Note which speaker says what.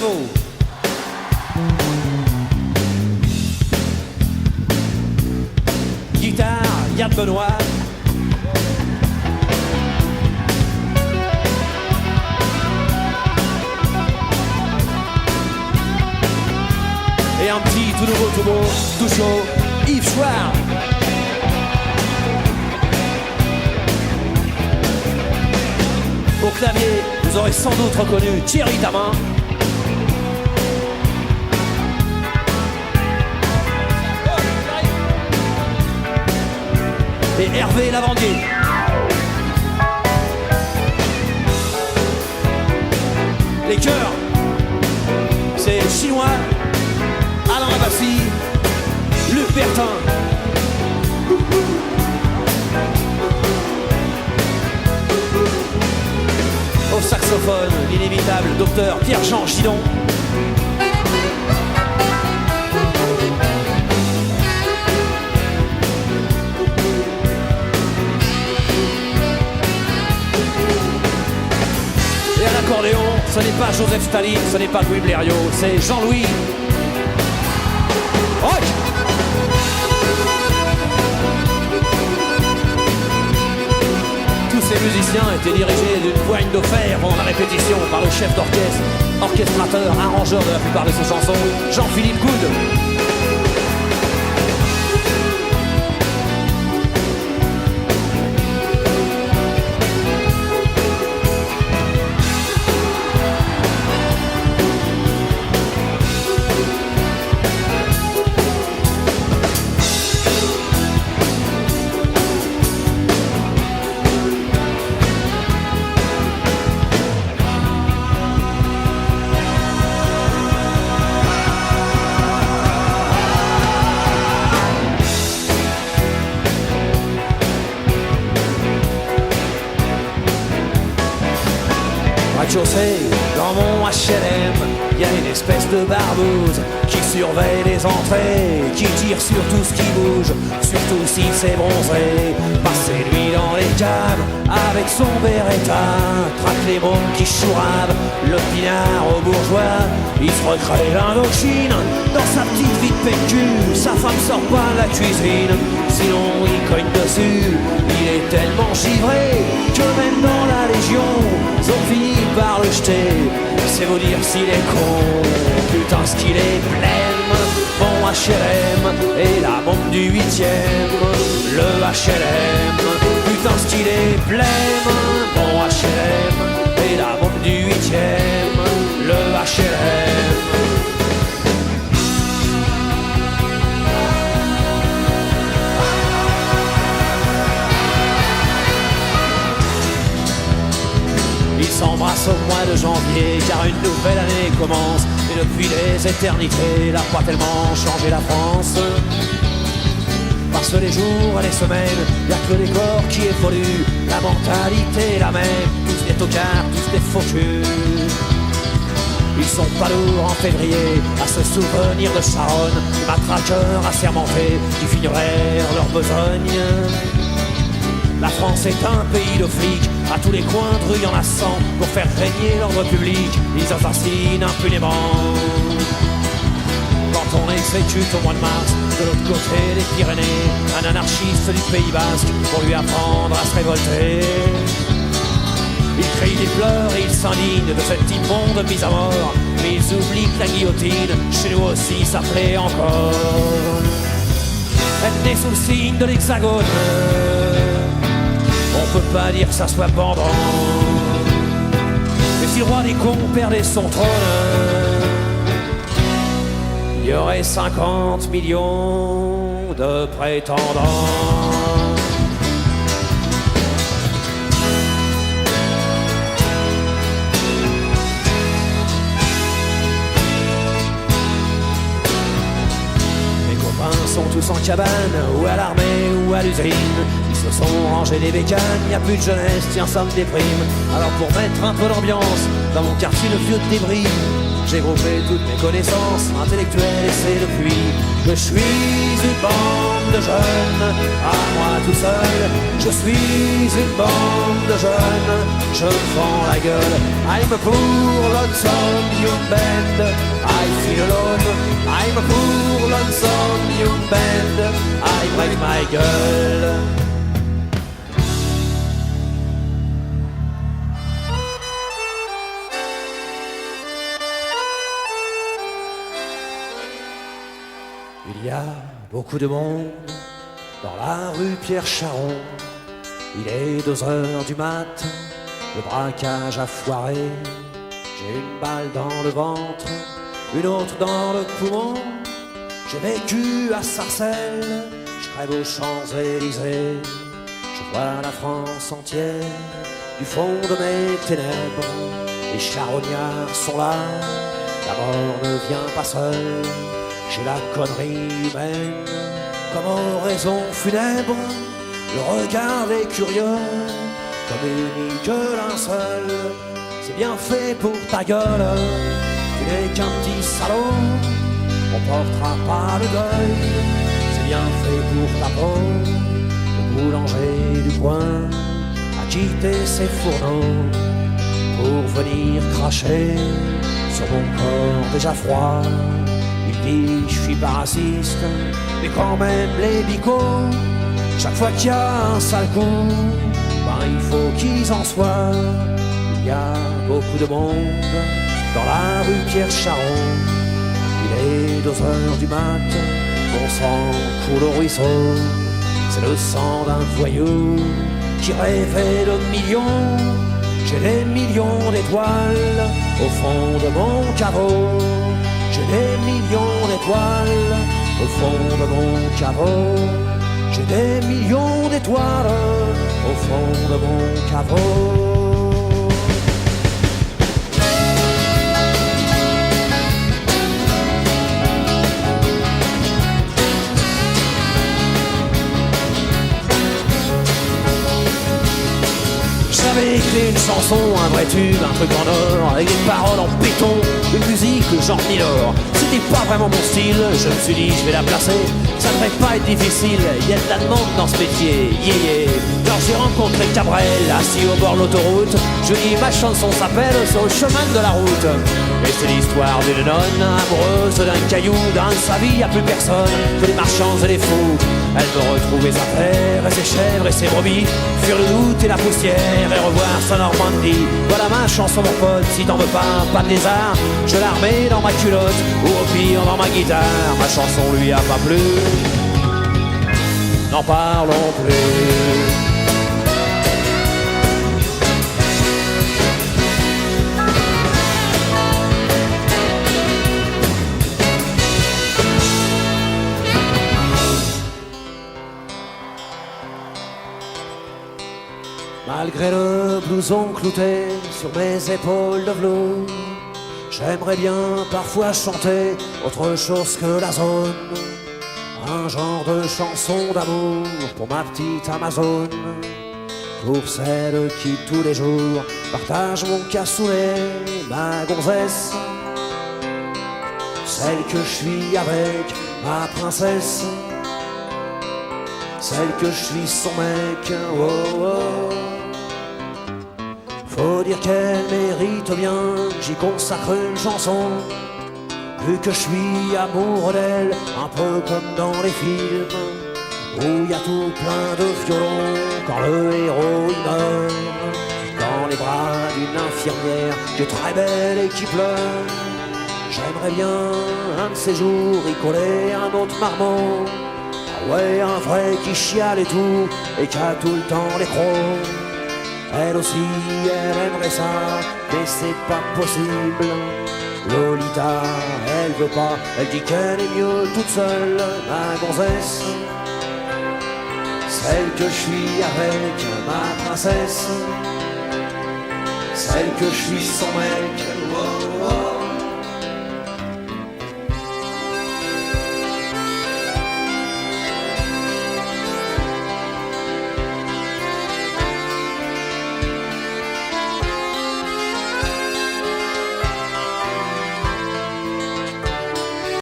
Speaker 1: Prévost. Guitare, Yann Benoît. Et un petit tout nouveau, tout beau, tout chaud, Yves Chouard. Au clavier, vous aurez sans doute reconnu Thierry Tamin. Et Hervé Lavandier. Les chœurs, c'est chinois, Alain Rabassi, Luc Bertin. Au saxophone, l'inévitable docteur Pierre-Jean Gidon. Et à l'accordéon, ce n'est pas Joseph Staline, ce n'est pas Louis Blériot, c'est Jean-Louis Roch. Tous ces musiciens étaient dirigés d'une poigne de fer pendant la répétition par le chef d'orchestre, orchestrateur, arrangeur de la plupart de ses chansons, Jean-Philippe Goude. Dans mon HLM, il y a une espèce de barbouze qui surveille les entrées, qui tire sur tout ce qui bouge, surtout si c'est bronzé. Passez-lui dans les caves avec son Beretta, traque les mômes qui chourabent, le pinard aux bourgeois. Il se recrée l'Indochine dans sa petite vie de PQ, sa femme sort pas de la cuisine, sinon il cogne dessus. Il est tellement givré que même dans la Légion, ils ont fini par le jeter. C'est vous dire s'il est con, putain ce qu'il est blême. Mon HLM et la bombe du 8ème. Le HLM, putain ce qu'il est blême. Mon HLM et la bombe du 8ème. Le HLM. Ils s'embrassent au mois de janvier, car une nouvelle année commence. Et depuis des éternités, n'a pas tellement changé la France. Parce que les jours et les semaines, y'a que le décor qui évolue. La mentalité est la même, tous des tocards, tous des faux culs. Ils sont pas lourds en février à se souvenir de Charonne, des matraqueurs assermentés qui finiraient leur besogne. La France est un pays de flics, à tous les coins de rue y'en a 100 pour faire régner l'ordre public. Ils assassinent impunément. Quand on exécute au mois de mars, de l'autre côté des Pyrénées, un anarchiste du Pays Basque pour lui apprendre à se révolter. Ils crient des pleurs et ils s'indignent de cette immonde mise à mort, mais ils oublient que la guillotine, chez nous aussi, ça plaît encore. Elle est sous le signe de l'Hexagone. On peut pas dire que ça soit pendant. Mais si le roi des cons perdait son trône, il y aurait 50 millions de prétendants. Mes copains sont tous en cabane, ou à l'armée, ou à l'usine. se sont rangés des bécanes, y a plus de jeunesse, tiens ça me déprime. Alors pour mettre un peu d'ambiance dans mon quartier le vieux de débris, j'ai groupé toutes mes connaissances intellectuelles et c'est depuis que je suis une bande de jeunes, à moi tout seul. Je suis une bande de jeunes, je me vends la gueule. I'm a poor lonesome young band, I feel alone. I'm a poor lonesome young band, I break my gueule. Il y a beaucoup de monde dans la rue Pierre-Charon. Il est 2h du mat, le braquage a foiré. J'ai une balle dans le ventre, une autre dans le poumon. J'ai vécu à Sarcelles, je crève aux Champs-Élysées. Je vois la France entière du fond de mes ténèbres. Les charognards sont là, la mort ne vient pas seule. J'ai la connerie humaine comme oraison funèbre. Le regard est curieux, communique linceul. C'est bien fait pour ta gueule, tu n'es qu'un petit salaud. On portera pas le deuil, c'est bien fait pour ta peau. Le boulanger du coin a quitté ses fourneaux pour venir cracher sur mon corps déjà froid. Il dit je suis pas raciste, mais quand même les bicots, chaque fois qu'il y a un sale coup, ben il faut qu'ils en soient. Il y a beaucoup de monde dans la rue Pierre-Charon. Il est 2h du mat, mon sang coule au ruisseau. C'est le sang d'un voyou qui rêvait de millions. J'ai des millions d'étoiles au fond de mon caveau. J'ai des millions d'étoiles au fond de mon caveau. J'ai des millions d'étoiles au fond de mon caveau. J'avais écrit une chanson, un vrai tube, un truc en or, avec des paroles en béton, une musique genre Milor. C'était pas vraiment mon style, je me suis dit je vais la placer, ça devrait pas être difficile, il y a de la demande dans ce métier, yeah yeah. Alors j'ai rencontré Cabrel, assis au bord de l'autoroute, je lui dis ma chanson s'appelle Sur le chemin de la route. Et c'est l'histoire d'une nonne amoureuse d'un caillou, dans sa vie y'a plus personne que les marchands et les fous. Elle veut retrouver sa terre et ses chèvres et ses brebis, fuir le doute et la poussière et revoir sa Normandie. Voilà ma chanson mon pote, si t'en veux pas de lézard, je la remets dans ma culotte ou au pire dans ma guitare. Ma chanson lui a pas plu, n'en parlons plus. Malgré le blouson clouté sur mes épaules de velours, j'aimerais bien parfois chanter autre chose que la zone. Un genre de chanson d'amour pour ma petite Amazone, pour celle qui tous les jours partage mon cassoulet, ma gonzesse, celle que je suis avec ma princesse, celle que je suis son mec, oh oh. Faut dire qu'elle mérite bien, j'y consacre une chanson, vu que je suis amoureux d'elle, un peu comme dans les films, où y a tout plein de violons, quand le héros il meurt, dans les bras d'une infirmière qui est très belle et qui pleure. J'aimerais bien un de ces jours y coller un autre marmot, ah ouais, un vrai qui chiale et tout, et qui a tout le temps les crocs. Elle aussi, elle aimerait ça, mais c'est pas possible. Lolita, elle veut pas, elle dit qu'elle est mieux toute seule, ma gonzesse, celle que je suis avec ma princesse, celle que je suis son mec, oh, oh.